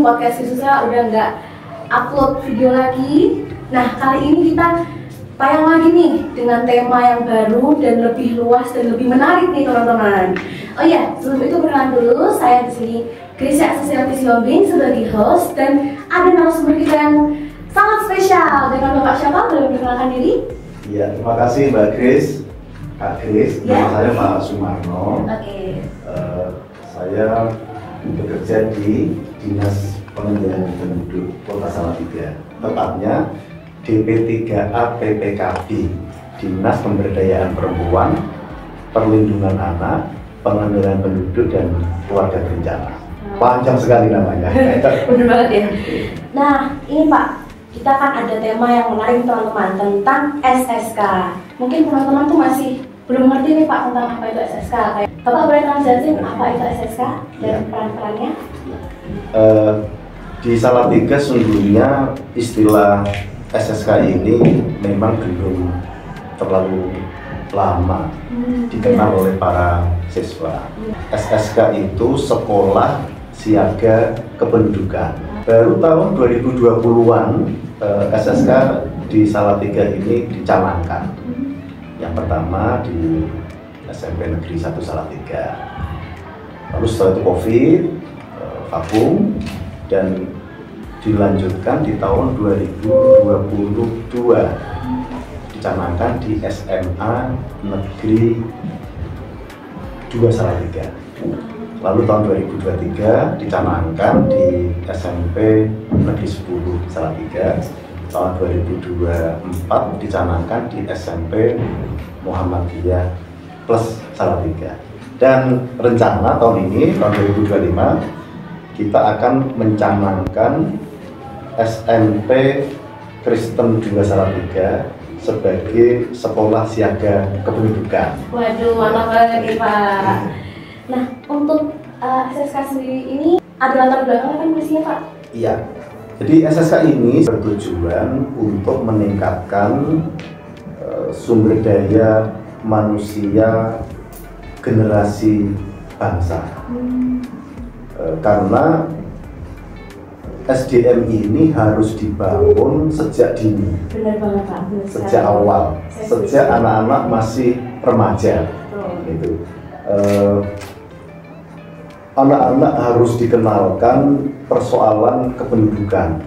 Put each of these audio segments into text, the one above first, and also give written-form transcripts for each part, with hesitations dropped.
nih podcast khususnya udah nggak upload video lagi. Nah, kali ini kita tayang lagi nih dengan tema yang baru dan lebih luas dan lebih menarik nih teman-teman. Oh iya, sebelum itu perkenalan dulu, saya di sini Krisya Asusila Pisiombing sebagai host dan ada narasumber kita yang sangat spesial dengan Bapak siapa? Boleh memperkenalkan diri? Iya, terima kasih Mbak Kris. Kak Kris, nama saya Pak Sumarno. Oke. Saya bekerja di Dinas Pengendalian Penduduk Kota Salatiga, tepatnya DP3A PPKB, Dinas Pemberdayaan Perempuan, Perlindungan Anak, Pengendalian Penduduk dan Keluarga Berencana. Panjang sekali namanya. Bener banget ya. Nah, ini Pak, kita kan ada tema yang menarik teman-teman tentang SSK. Mungkin teman-teman tuh masih belum ngerti nih Pak tentang apa itu SSK. Bapak boleh jelasin apa itu SSK dan peran-perannya? Di Salatiga sesungguhnya istilah SSK ini memang belum terlalu lama dikenal oleh para siswa. SSK itu Sekolah Siaga Kependudukan. Baru tahun 2020-an SSK di Salatiga ini dicanangkan. Yang pertama di SMP Negeri 1 Salatiga. Lalu setelah itu COVID, vakum, dan dilanjutkan di tahun 2022 dicanangkan di SMA Negeri 2 Salatiga. Lalu tahun 2023 dicanangkan di SMP Negeri 10 Salatiga. Tahun 2024 dicanangkan di SMP Muhammadiyah Plus Salatiga. Dan rencana tahun ini, tahun 2025, kita akan mencanangkan SMP Kristen 2 Salatiga sebagai Sekolah Siaga Kependudukan. Waduh, mantap banget nih Pak. Nah, untuk SSK sendiri ini ada latar belakangnya kan pastinya Pak? Iya. Jadi SSK ini bertujuan untuk meningkatkan sumber daya manusia generasi bangsa. Karena SDM ini harus dibangun sejak dini. Benar banget Pak. Sejak awal, sejak anak-anak masih remaja. Gitu. Anak-anak harus dikenalkan persoalan kependudukan,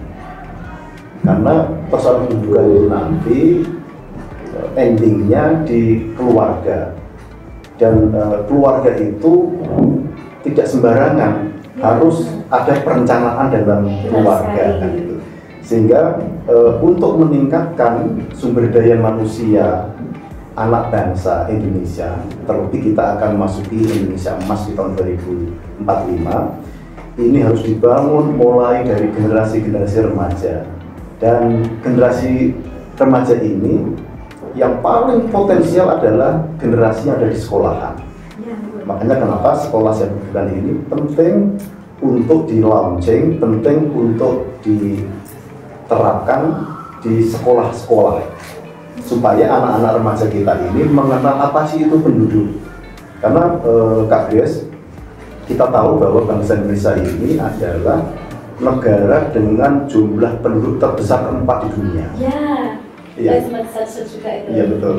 karena persoalan kependudukan itu nanti endingnya di keluarga, dan keluarga itu tidak sembarangan, harus ada perencanaan dalam keluarga kan itu. Sehingga untuk meningkatkan sumber daya manusia anak bangsa Indonesia, terlebih kita akan masuki Indonesia Emas di tahun 2045, ini harus dibangun mulai dari generasi-generasi remaja. Dan generasi remaja ini yang paling potensial adalah generasi yang ada di sekolahan. Makanya kenapa sekolah siaga kependudukan ini penting untuk di launching, penting untuk diterapkan di sekolah-sekolah, supaya anak-anak remaja kita ini mengenal apa sih itu penduduk. Karena Kak Grace, kita tahu bahwa bangsa Indonesia ini adalah negara dengan jumlah penduduk terbesar keempat di dunia. Iya. Sempat search juga itu. Iya betul.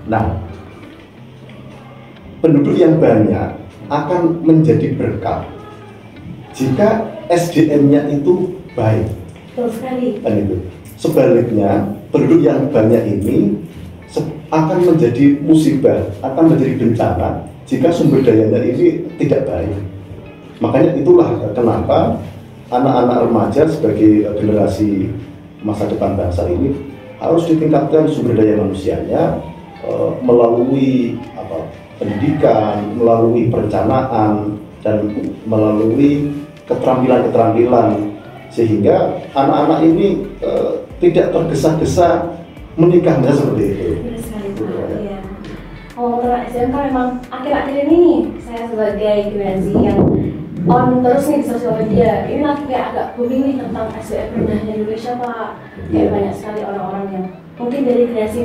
Nah, penduduk yang banyak akan menjadi berkah jika SDM-nya itu baik. Betul sekali. Dan itu. Sebaliknya, penduduk yang banyak ini akan menjadi musibah, akan menjadi bencana jika sumber dayanya ini tidak baik. Makanya itulah kenapa anak-anak remaja sebagai generasi masa depan bangsa ini harus ditingkatkan sumber daya manusianya melalui pendidikan, melalui perencanaan, dan melalui keterampilan-keterampilan, sehingga anak-anak ini tidak tergesa-gesa menikah, seperti itu. Benar sekali Pak. Iya. Oh, tentang SDM kan memang akhir-akhir ini nih saya sebagai generasi yang on terus nih di sosial media, ini lagi kayak agak booming nih tentang SDM rendahnya Indonesia Pak. Kayak banyak sekali orang-orang yang mungkin dari generasi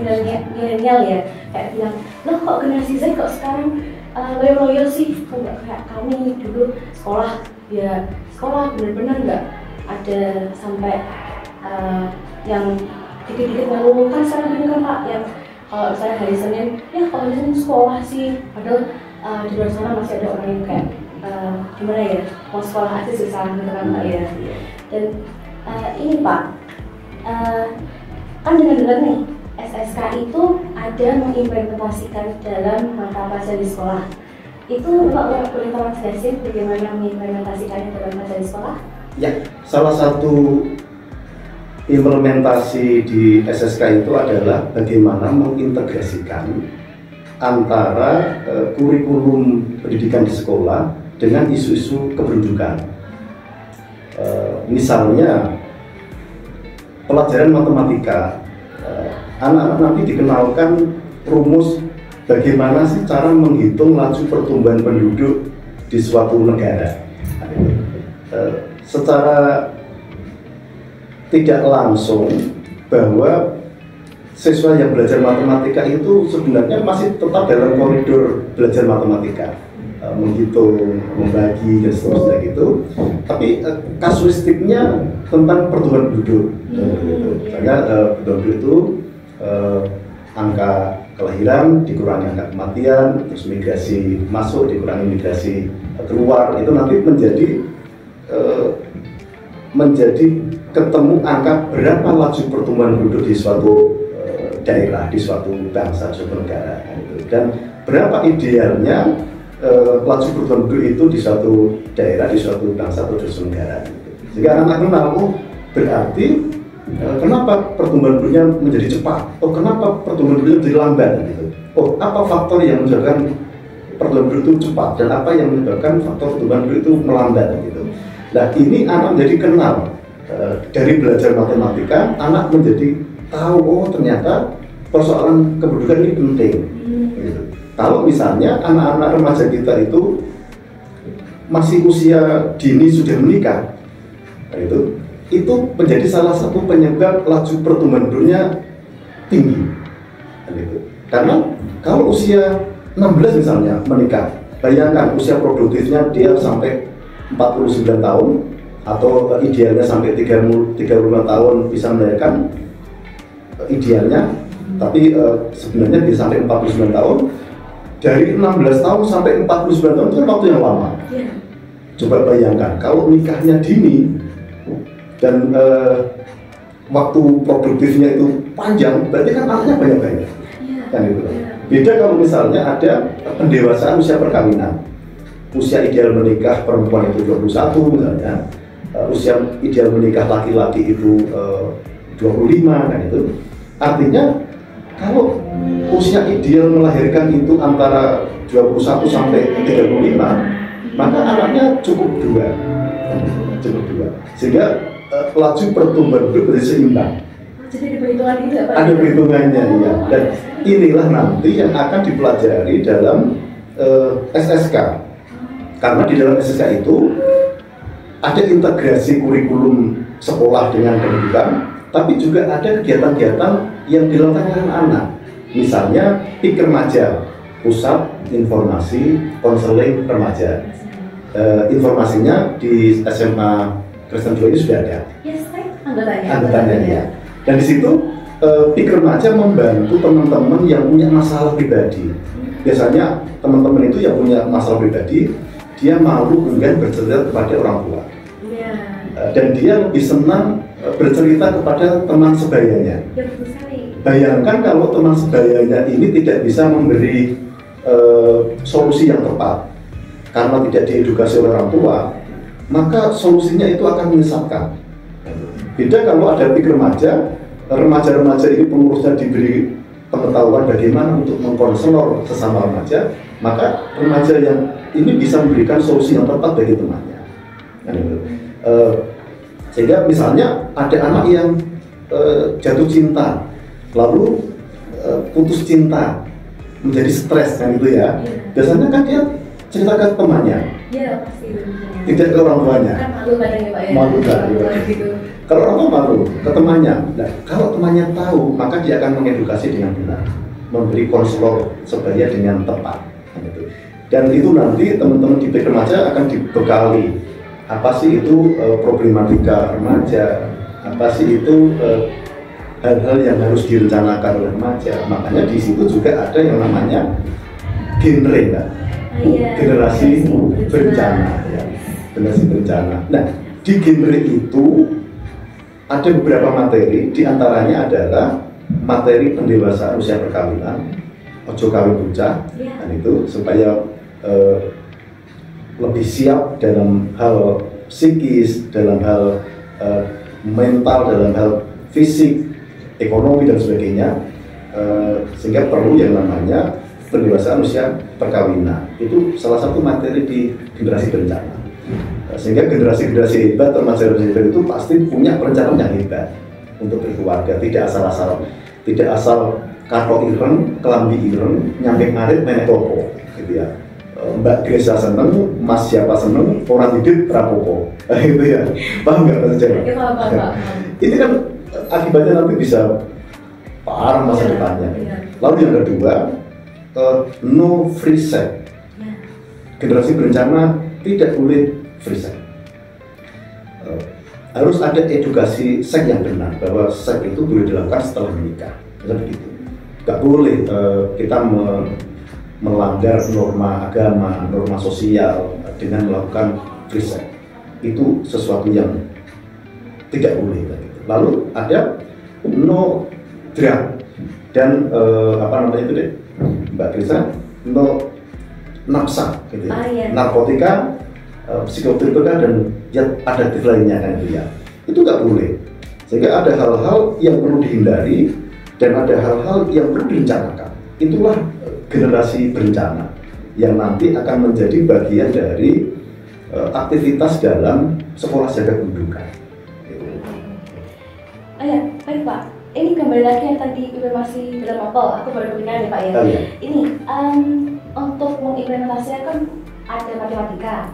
milenial ya, kayak bilang, loh kok generasi Z kok sekarang loyo-loyo sih, kok nggak kayak kami dulu sekolah ya sekolah bener-bener nggak ada sampai yang dikit-dikit mengeluhkan secara gini kan Pak, yang kalau misalnya hari Senin, ya kalau hari Senin sekolah sih, padahal di luar sana masih ada orang yang kayak gimana ya, mau sekolah aja susah gitu kan Pak ya. Dan ini Pak, kan dengar-dengar nih SSK itu ada mengimplementasikan dalam mata pelajaran di sekolah. Itu Bapak boleh tolong jelasin bagaimana mengimplementasikannya dalam pelajaran di sekolah? Ya, salah satu implementasi di SSK itu adalah bagaimana mengintegrasikan antara kurikulum pendidikan di sekolah dengan isu-isu kependudukan. Misalnya pelajaran matematika, anak-anak nanti dikenalkan rumus bagaimana sih cara menghitung laju pertumbuhan penduduk di suatu negara. Secara tidak langsung bahwa siswa yang belajar matematika itu sebenarnya masih tetap dalam koridor belajar matematika, menghitung, membagi dan seterusnya gitu. Tapi kasuistiknya tentang pertumbuhan penduduk. Misalnya pertumbuhan penduduk itu angka kelahiran dikurangi angka kematian, terus migrasi masuk dikurangi migrasi keluar, itu nanti menjadi ketemu angka berapa laju pertumbuhan penduduk di suatu daerah, di suatu bangsa, suatu negara, gitu. Dan berapa idealnya laju pertumbuhan penduduk itu di suatu daerah, di suatu bangsa atau di suatu negara, gitu. Sehingga anak-anak kenal, berarti kenapa pertumbuhan penduduknya menjadi cepat? Oh, kenapa pertumbuhan penduduknya menjadi lambat? Gitu. Oh, apa faktor yang menyebabkan pertumbuhan penduduk itu cepat dan apa yang menyebabkan faktor pertumbuhan penduduk itu melambat? Gitu. Nah, ini anak menjadi kenal dari belajar matematika, anak menjadi tahu oh ternyata persoalan kependudukan ini penting. Gitu. Kalau misalnya anak-anak remaja kita itu masih usia dini sudah menikah, itu menjadi salah satu penyebab laju pertumbuhan penduduknya tinggi. Karena kalau usia 16 misalnya menikah, bayangkan usia produktifnya dia sampai 49 tahun atau idealnya sampai 35 tahun bisa melahirkan, idealnya, tapi sebenarnya bisa sampai 49 tahun. Dari 16 tahun sampai 49 tahun itu kan waktu yang lama. Coba bayangkan kalau nikahnya dini dan waktu produktifnya itu panjang, berarti kan anaknya banyak-banyak. Kan itu. Beda kalau misalnya ada pendewasaan usia perkawinan. Usia ideal menikah perempuan itu 21 misalnya, usia ideal menikah laki-laki itu 25, kan itu. Artinya kalau usia ideal melahirkan itu antara 21 sampai 35, maka anaknya cukup 2. Sehingga laju pertumbuhan penduduk menjadi seimbang. Jadi ada perhitungan itu ya Pak? Ada perhitungannya, ya. Dan inilah nanti yang akan dipelajari dalam SSK. Karena di dalam SSK itu ada integrasi kurikulum sekolah dengan pendidikan, tapi juga ada kegiatan-kegiatan yang dilakukan oleh anak. Misalnya PIK Remaja, Pusat Informasi Konseling Remaja. Informasinya di SMA Kristen Joy ini sudah ada. Yes, anggotanya. Anggotanya ya. Dan di situ PIK Remaja membantu teman-teman yang punya masalah pribadi. Biasanya teman-teman itu yang punya masalah pribadi, dia malu enggan bercerita kepada orang tua. Dan dia lebih senang bercerita kepada teman sebayanya. Bayangkan kalau teman sebayanya ini tidak bisa memberi solusi yang tepat karena tidak diedukasi oleh orang tua, maka solusinya itu akan menyesatkan. Beda kalau ada PIK Remaja, remaja-remaja ini pengurusnya diberi pengetahuan bagaimana untuk mengkonselor sesama remaja, maka remaja yang ini bisa memberikan solusi yang tepat bagi temannya. Sehingga misalnya ada anak yang jatuh cinta, lalu putus cinta, menjadi stres kan itu ya. Biasanya kan dia cerita ke temannya. Iya pasti. Tidak ke orang tuanya. Kan malu kadang ya Pak ya. Malu kan. Gitu. Kalau orang tua malu ke temannya. Nah, kalau temannya tahu, maka dia akan mengedukasi dengan benar, memberi konselor sebaya dengan tepat. Dan itu nanti teman-teman di PIK Remaja akan dibekali apa sih itu problematika remaja, apa sih itu hal-hal yang harus direncanakan oleh remaja. Makanya di situ juga ada yang namanya genre, kan? Generasi bencana, ya. Generasi bencana. Nah, di genre itu ada beberapa materi, diantaranya adalah materi pendewasaan usia perkawinan, ojo kawin bocah, dan itu supaya lebih siap dalam hal psikis, dalam hal mental, dalam hal fisik, ekonomi dan sebagainya, sehingga perlu yang namanya pendewasaan usia perkawinan. Itu salah satu materi di generasi berencana. Sehingga generasi-generasi hebat, remaja-remaja hebat itu pasti punya perencanaan yang hebat untuk berkeluarga, tidak asal kato ireng, kelambi ireng, nyampe ngarit menek topo, gitu ya. Mbak Gresa seneng, Mas siapa seneng, orang hidup rapopo, gitu ya. Paham nggak bahasa Jawa? Ya, paham. Ini kan akibatnya nanti bisa parah masa depannya. Lalu yang kedua, no free sex. Generasi berencana tidak boleh free sex. Harus ada edukasi seks yang benar, bahwa seks itu boleh dilakukan setelah menikah. Seperti itu. Gak boleh kita melanggar norma agama, norma sosial dengan melakukan free sex. Itu sesuatu yang tidak boleh. Lalu ada no drug dan apa namanya itu deh, Mbak Krisa, no nafsa, gitu ya. Narkotika, psikotropika dan zat adiktif lainnya, kan itu ya. Itu nggak boleh. Sehingga ada hal-hal yang perlu dihindari dan ada hal-hal yang perlu direncanakan. Itulah generasi berencana yang nanti akan menjadi bagian dari aktivitas dalam sekolah jaga kependudukan. Baik Pak. Ini kembali lagi yang tadi masih dalam apel, aku baru kepikiran ya Pak ya. Ini untuk mengimplementasikan kan ada matematika.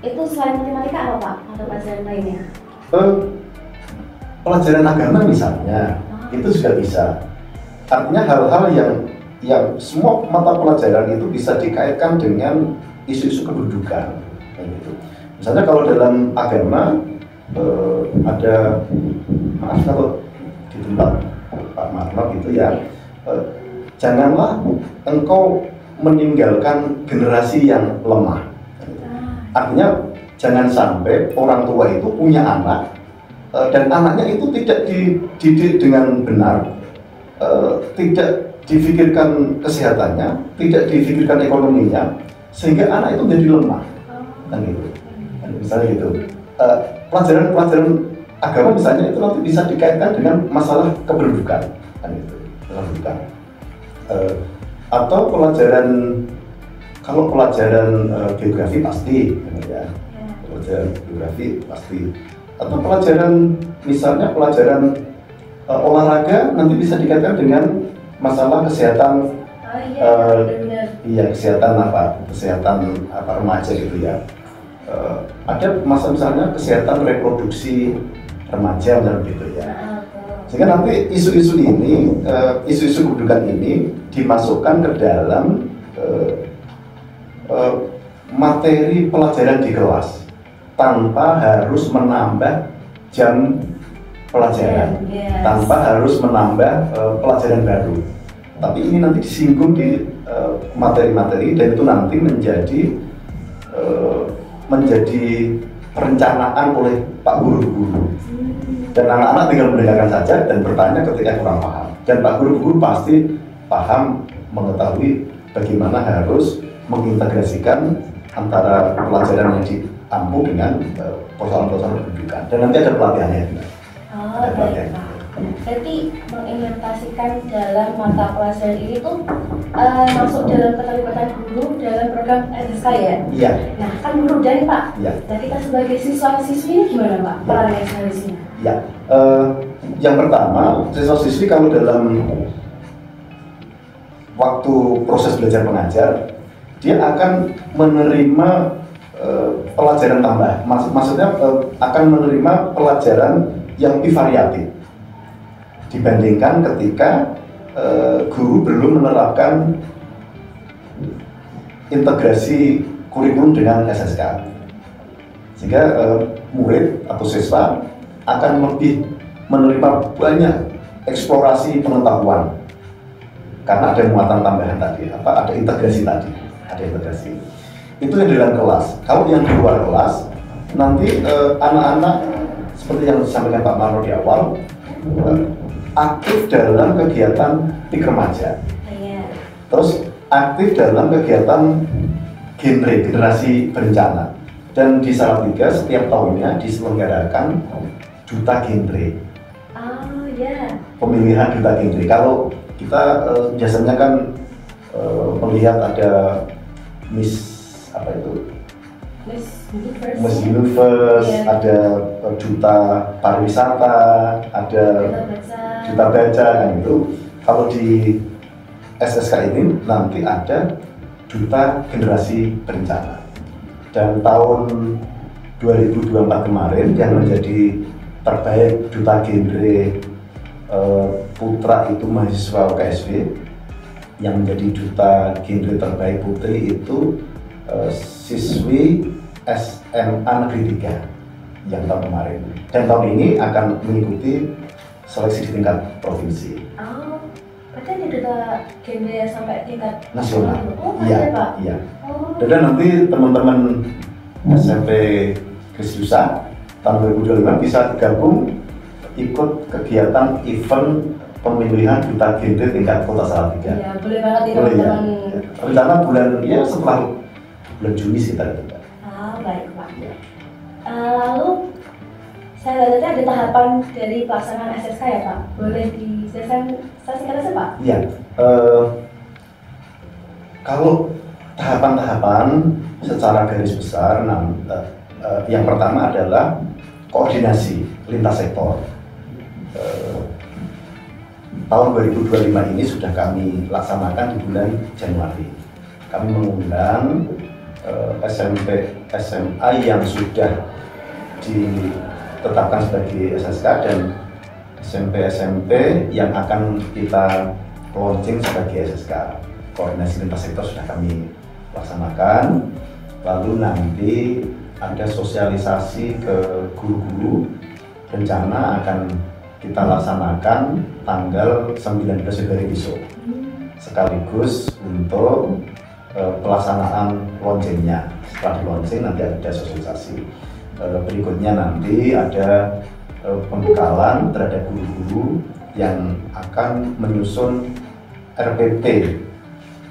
Itu selain matematika apa Pak untuk pelajaran lainnya? Pelajaran agama misalnya, itu juga bisa. Artinya hal-hal yang semua mata pelajaran itu bisa dikaitkan dengan isu-isu kedudukan. Gitu. Misalnya kalau dalam agama ada, maaf kalau di tempat Pak Marno gitu ya, janganlah engkau meninggalkan generasi yang lemah. Artinya jangan sampai orang tua itu punya anak dan anaknya itu tidak dididik dengan benar, tidak difikirkan kesehatannya, tidak difikirkan ekonominya, sehingga anak itu menjadi lemah. Kan gitu. Misalnya gitu. Pelajaran agama misalnya itu nanti bisa dikaitkan dengan masalah kependudukan, kan itu, kependudukan. Atau kalau pelajaran geografi pasti, ya, pelajaran geografi pasti. Atau misalnya pelajaran olahraga nanti bisa dikaitkan dengan masalah kesehatan, kesehatan remaja gitu ya. Ada misalnya kesehatan reproduksi remaja dan gitu ya. Sehingga nanti isu-isu ini, isu-isu kedudukan ini dimasukkan ke dalam materi pelajaran di kelas tanpa harus menambah jam pelajaran, tanpa harus menambah pelajaran baru. Tapi ini nanti disinggung di materi-materi dan itu nanti menjadi perencanaan oleh Pak Guru-Guru. Dan anak-anak tinggal mendengarkan saja dan bertanya ketika kurang paham. Dan Pak Guru-Guru pasti paham, mengetahui bagaimana harus mengintegrasikan antara pelajaran yang diampu dengan persoalan-persoalan pendidikan. Dan nanti ada pelatihannya juga. Ada pelatihannya. Berarti mengimplementasikan dalam mata pelajaran ini tuh masuk dalam keterlibatan guru dalam program SSK ya? Iya. Nah kan guru dari Pak. Iya. Nah kita sebagai siswa-siswi ini gimana Pak? Perannya seharusnya? Iya. Yang pertama, siswa-siswi kalau dalam waktu proses belajar mengajar, dia akan menerima pelajaran tambah. Maksudnya akan menerima pelajaran yang lebih variatif dibandingkan ketika guru belum menerapkan integrasi kurikulum dengan SSK. sehingga murid atau siswa akan lebih menerima banyak eksplorasi pengetahuan karena ada muatan tambahan tadi, ada integrasi tadi, ada integrasi. Itu yang di dalam kelas. Kalau yang di luar kelas, nanti anak-anak seperti yang disampaikan Pak Marno di awal, aktif dalam kegiatan PIK remaja, terus aktif dalam kegiatan generasi berencana, dan di Salatiga setiap tahunnya diselenggarakan duta genre. Pemilihan duta genre. Kalau kita biasanya kan melihat ada Miss Universe, ada duta pariwisata, ada duta baca kan itu. Kalau di SSK ini nanti ada duta generasi berencana. Dan tahun 2024 kemarin yang menjadi terbaik duta genre putra itu mahasiswa UKSW, yang menjadi duta genre terbaik putri itu siswi SMA Negeri 3 yang tahun kemarin, dan tahun ini akan mengikuti seleksi di tingkat provinsi. Berarti ada duta genre sampai tingkat nasional. Iya, Pak. Iya. Dan nanti teman-teman SMP Krisdusa tahun 2025 bisa gabung ikut kegiatan event pemilihan duta genre tingkat Kota Salatiga. Iya, boleh banget ya teman-teman. Ya. Rencana bulan setelah bulan Juni sih tadi. Baik Pak. Lalu saya lihat ada tahapan dari pelaksanaan SSK ya Pak. Boleh dijelaskan singkatnya Pak? Iya. Kalau tahapan-tahapan secara garis besar, yang pertama adalah koordinasi lintas sektor. Tahun 2025 ini sudah kami laksanakan di bulan Januari. Kami mengundang SMP SMA yang sudah ditetapkan sebagai SSK dan SMP yang akan kita launching sebagai SSK. Koordinasi lintas sektor sudah kami laksanakan. Lalu nanti ada sosialisasi ke guru-guru. Rencana akan kita laksanakan tanggal 19 Februari besok, sekaligus untuk pelaksanaan launchingnya. Setelah di launching nanti ada sosialisasi. Berikutnya nanti ada pembekalan terhadap guru-guru yang akan menyusun RPP,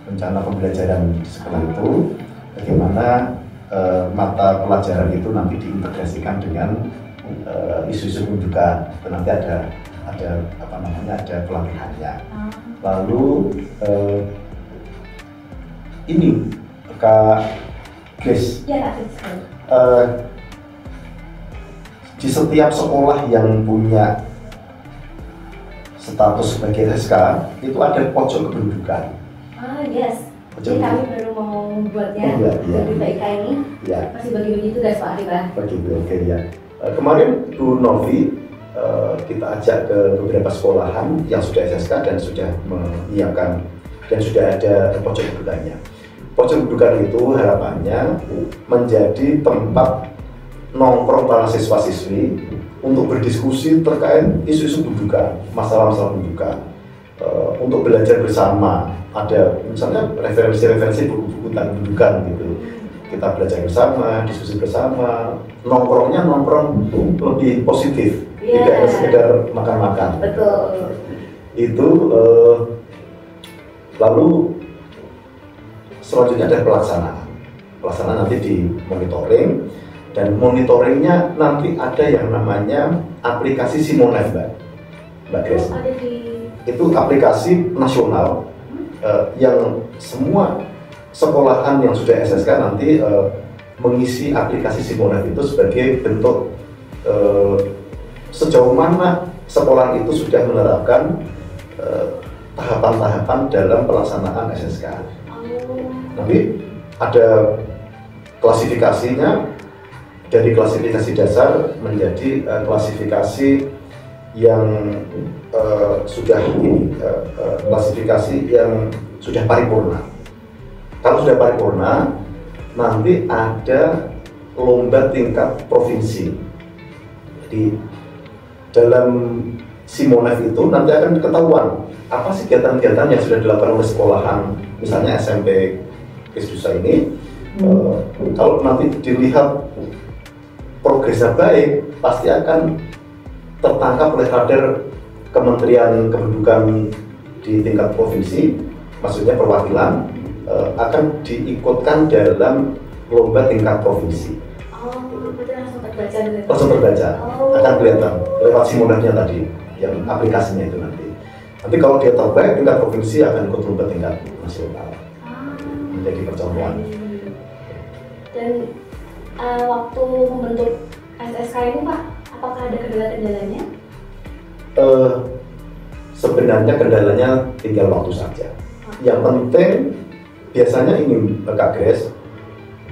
rencana pembelajaran di sekolah itu, bagaimana mata pelajaran itu nanti diintegrasikan dengan isu-isu pendidikan. Itu nanti ada ada pelatihannya. Lalu ini Kak Grace, di setiap sekolah yang punya status sebagai SK itu ada pojok kependudukan. Yes. Jadi kami baru mau membuatnya di PIK ini. Masih bagi-bagi tugas Pak Arif. Oke ya. Kemarin Bu Novi kita ajak ke beberapa sekolahan yang sudah SSK dan sudah menyiapkan dan sudah ada pojok kependudukannya. Pojok kependudukan itu harapannya menjadi tempat nongkrong para siswa-siswi untuk berdiskusi terkait isu-isu pendidikan, masalah-masalah pendidikan, untuk belajar bersama. Ada misalnya referensi-referensi buku-buku tentang pendidikan gitu. Kita belajar bersama, diskusi bersama, nongkrongnya nongkrong lebih positif, tidak hanya sekedar makan-makan. Betul. Itu lalu selanjutnya ada pelaksanaan. Pelaksanaan nanti di monitoring, dan monitoringnya nanti ada yang namanya aplikasi Simonet, Mbak Grace. Itu aplikasi nasional yang semua sekolahan yang sudah SSK nanti mengisi aplikasi Simonet itu sebagai bentuk sejauh mana sekolah itu sudah menerapkan tahapan-tahapan dalam pelaksanaan SSK. Nanti ada klasifikasinya, dari klasifikasi dasar menjadi klasifikasi yang sudah klasifikasi yang sudah paripurna. Kalau sudah paripurna, nanti ada lomba tingkat provinsi. Jadi dalam Simonef itu nanti akan ketahuan apa sih kegiatan-kegiatan yang sudah dilakukan oleh sekolahan, misalnya SMP Krisdusa ini. Kalau nanti dilihat progresnya baik, pasti akan tertangkap oleh radar Kementerian Kependudukan di tingkat provinsi, maksudnya perwakilan, akan diikutkan dalam lomba tingkat provinsi. Oh, berarti langsung terbaca gitu. Langsung terbaca, akan kelihatan lewat Simonefnya tadi, yang aplikasinya itu nanti. Nanti kalau dia terbaik tingkat provinsi akan ikut lomba tingkat nasional, menjadi percontohan. Dan waktu membentuk SSK ini Pak, apakah ada kendala-kendalanya? Sebenarnya kendalanya tinggal waktu saja. Yang penting biasanya ini Kak Grace,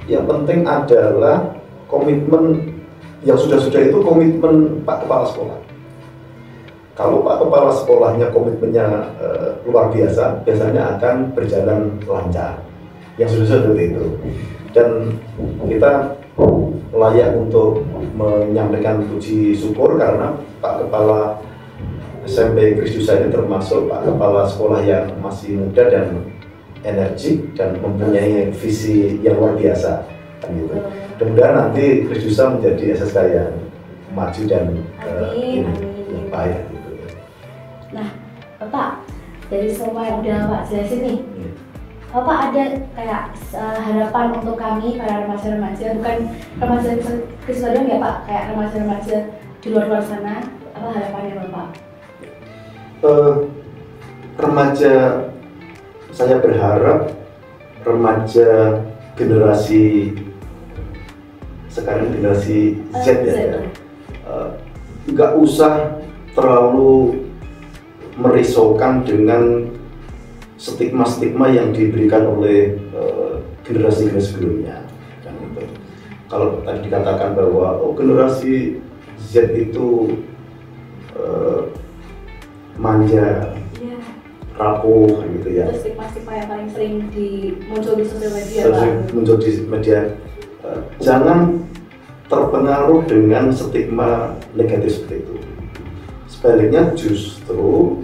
yang penting adalah komitmen yang sudah-sudah itu komitmen Pak Kepala Sekolah. Kalau Pak Kepala Sekolahnya komitmennya luar biasa, biasanya akan berjalan lancar. Yang sudah-sudah seperti itu. Dan kita layak untuk menyampaikan puji syukur karena Pak Kepala SMP Krisdusa ini termasuk Pak Kepala Sekolah yang masih muda dan energik dan mempunyai visi yang luar biasa, kan gitu. Mudah-mudahan nanti Krisdusa menjadi SSK yang maju dan yang baik gitu. Nah, Bapak, dari semua yang udah Pak jelasin nih, Bapak ada kayak harapan untuk kami para remaja-remaja, bukan remaja Krisdusa doang ya Pak, kayak remaja-remaja di luar sana, apa harapannya Bapak? Remaja, saya berharap remaja generasi sekarang, generasi Z ya, nggak usah terlalu merisaukan dengan stigma-stigma yang diberikan oleh generasi-generasi sebelumnya. Kan, gitu. Kalau tadi dikatakan bahwa generasi Z itu manja, rapuh gitu ya. Itu stigma-stigma yang paling sering muncul di sosial media. Muncul di media. Jangan terpengaruh dengan stigma negatif seperti itu. Sebaliknya justru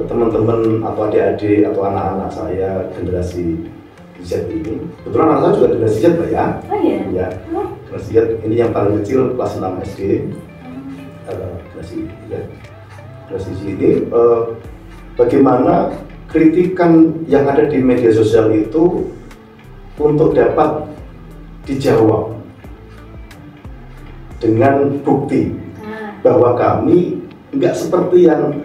teman-teman atau adik-adik atau anak-anak saya generasi Z ini, kebetulan anak saya juga generasi Z Pak ya. Oh iya? Ya, generasi Z ini yang paling kecil kelas 6 SD. Generasi Z ini bagaimana kritikan yang ada di media sosial itu untuk dapat dijawab dengan bukti bahwa kami nggak seperti yang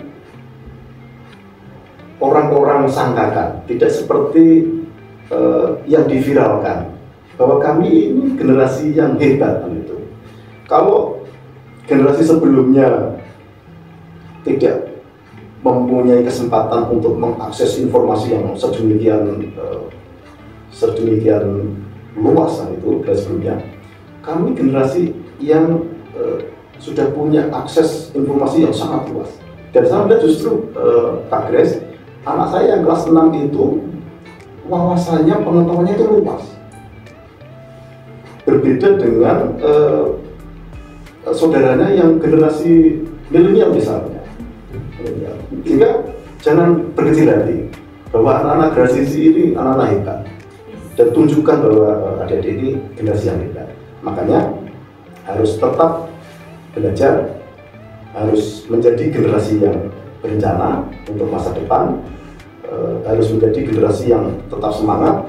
orang-orang sangkakan, tidak seperti yang diviralkan, bahwa kami ini generasi yang hebat gitu. Kalau generasi sebelumnya tidak mempunyai kesempatan untuk mengakses informasi yang sedemikian luas itu dari sebelumnya, kami generasi yang sudah punya akses informasi yang sangat luas. Dan saya melihat justru Kak Grace, anak saya yang kelas 6 itu wawasannya, pengetahuannya itu luas, berbeda dengan saudaranya yang generasi milenial misalnya. Sehingga jangan berkecil hati bahwa anak-anak generasi ini anak-anak hebat, dan tunjukkan bahwa adik-adik ini generasi yang hebat. Makanya harus tetap belajar, harus menjadi generasi yang berencana untuk masa depan, harus menjadi generasi yang tetap semangat,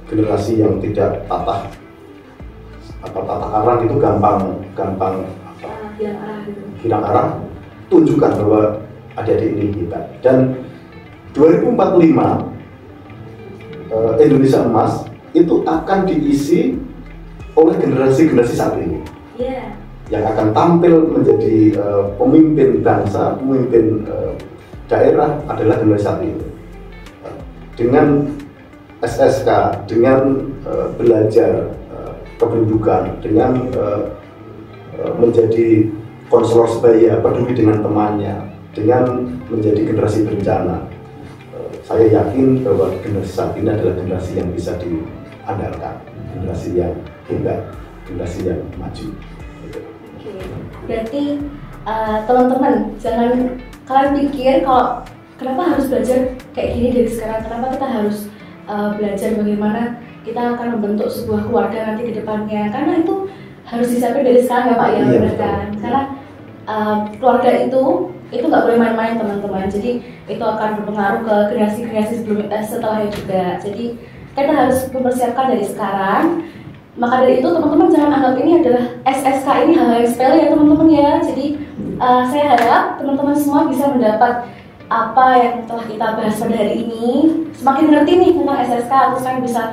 generasi yang tidak patah arah itu gampang hilang arah. Tunjukkan bahwa adik-adik ini hebat. Dan 2045 Indonesia Emas itu akan diisi oleh generasi-generasi saat ini, yang akan tampil menjadi pemimpin bangsa, pemimpin daerah adalah generasi saat ini. Dengan SSK, dengan belajar kependudukan, dengan menjadi konselor sebaya, peduli dengan temannya, dengan menjadi generasi berencana, saya yakin bahwa generasi saat ini adalah generasi yang bisa diandalkan, generasi yang generasi yang maju. Oke. Berarti teman-teman jangan kalian pikir kalau kenapa harus belajar kayak gini dari sekarang, kenapa kita harus belajar bagaimana kita akan membentuk sebuah keluarga nanti ke depannya, karena itu harus disiapin dari sekarang ya Pak ya, benar kan? Karena keluarga itu nggak boleh main-main teman-teman, jadi itu akan berpengaruh ke generasi-generasi setelahnya juga. Jadi kita harus mempersiapkan dari sekarang. Maka dari itu teman-teman jangan anggap ini adalah SSK ini hal yang sepele ya teman-teman ya. Jadi saya harap teman-teman semua bisa mendapat apa yang telah kita bahas pada hari ini, semakin ngerti nih tentang SSK, terus kan bisa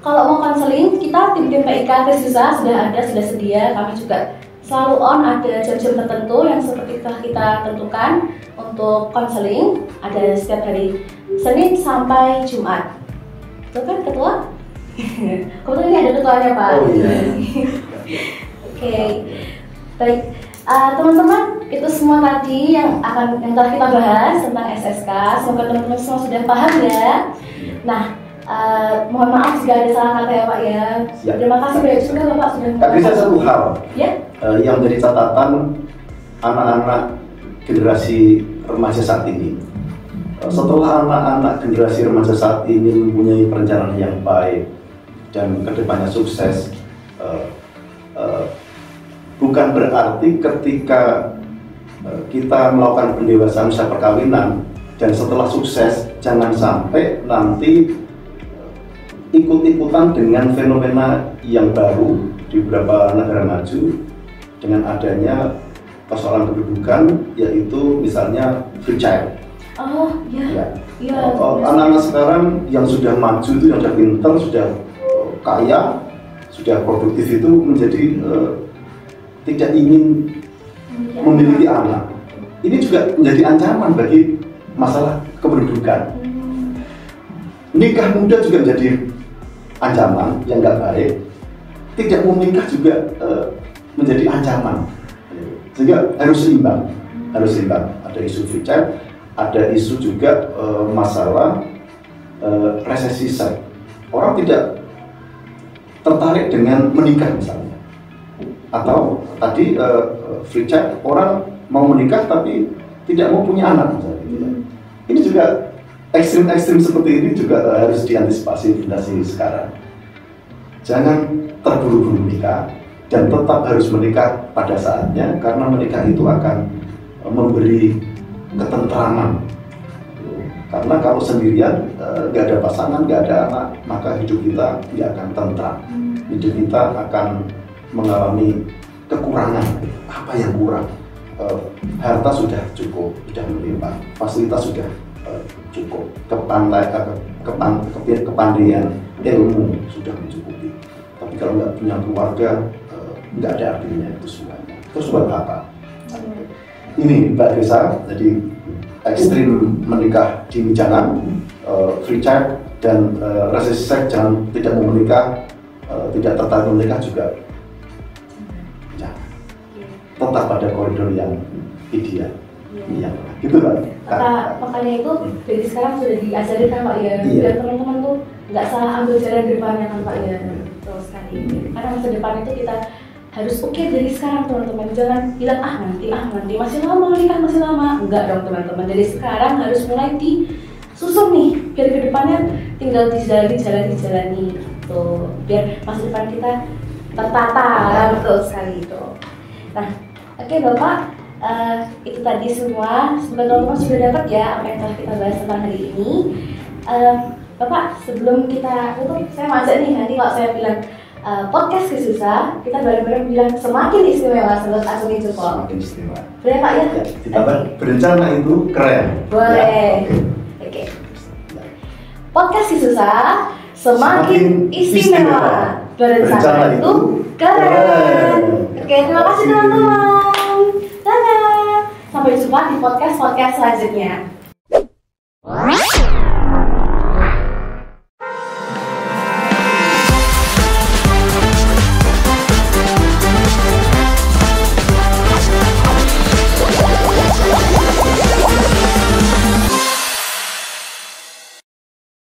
kalau mau konseling kita tim-tim PIK Krisisa sudah sedia. Kami juga selalu on, ada jam-jam tertentu yang seperti telah kita tentukan untuk konseling, ada setiap hari Senin sampai Jumat. Itu kan ketua? Kebetulan ini ada ketuanya Pak. Oh iya. Oke. Baik, teman-teman, itu semua tadi yang telah kita bahas tentang SSK. Semoga teman-teman semua sudah paham ya. Nah, mohon maaf jika ada salah kata ya Pak ya. Ya. Terima kasih banyak juga Bapak sudah Tapi saya satu hal ya? yang menjadi catatan anak-anak generasi remaja saat ini. Setelah anak-anak generasi remaja saat ini mempunyai perencanaan yang baik dan kedepannya sukses, bukan berarti ketika kita melakukan pendewasaan usia perkawinan dan setelah sukses jangan sampai nanti ikut-ikutan dengan fenomena yang baru di beberapa negara maju dengan adanya persoalan kedudukan, yaitu misalnya free child. Oh iya. Iya. Anak-anak sekarang yang sudah maju itu, yang sudah pintar, sudah kaya, sudah produktif itu menjadi tidak ingin memiliki anak. Ini juga menjadi ancaman bagi masalah kependudukan. Nikah muda juga menjadi ancaman yang nggak baik. Tidak mau nikah juga menjadi ancaman. Sehingga harus seimbang. Ada isu free child, ada isu juga masalah resesi seks. Orang tidak tertarik dengan menikah misalnya. Atau tadi free child, orang mau menikah tapi tidak mau punya anak misalnya. Ini juga ekstrim-ekstrim seperti ini juga harus diantisipasi generasi sekarang. Jangan terburu-buru menikah dan tetap harus menikah pada saatnya, karena menikah itu akan memberi ketentraman. Karena kalau sendirian, nggak ada pasangan, nggak ada anak, maka hidup kita tidak akan tentram. Hidup kita akan mengalami kekurangan. Apa yang kurang? Harta sudah cukup, sudah melimpah, fasilitas sudah cukup, kepandaian ilmu sudah mencukupi. Tapi kalau nggak punya keluarga, nggak ada artinya itu semuanya. Terus buat apa? Ini Mbak Desa, jadi ekstrim menikah dini jangan, free child dan resesi seks jangan, tidak mau menikah, tidak tertarik menikah juga. Tetap pada koridor yang ideal. Iya, gitu Pak. Makanya itu dari sekarang sudah diajarin kan Pak ya, biar teman-teman tuh nggak salah ambil jalan ke depannya kan Pak ya. Betul sekali. Karena masa depan itu kita harus ukir dari sekarang teman-teman. Jangan bilang nanti masih lama nikah, masih lama. Enggak dong teman-teman. Dari sekarang harus mulai disusun nih, biar ke depannya tinggal dijalani gitu. Biar masa depan kita tertata. Betul sekali itu. Nah, oke Bapak, itu tadi semua. Semoga teman-teman sudah dapat ya apa yang telah kita bahas tentang hari ini. Bapak, sebelum kita tutup, saya masa nih nanti kalau saya bilang podcast Krisisa, kita bareng-bareng bilang semakin istimewa sebut asli cukup. Semakin istimewa. Boleh Pak ya? Ditambah berencana itu keren. Boleh. Oke. Podcast Krisisa semakin istimewa. Berencana itu keren. Oke, terima kasih teman-teman. Dadah. Sampai jumpa di podcast selanjutnya.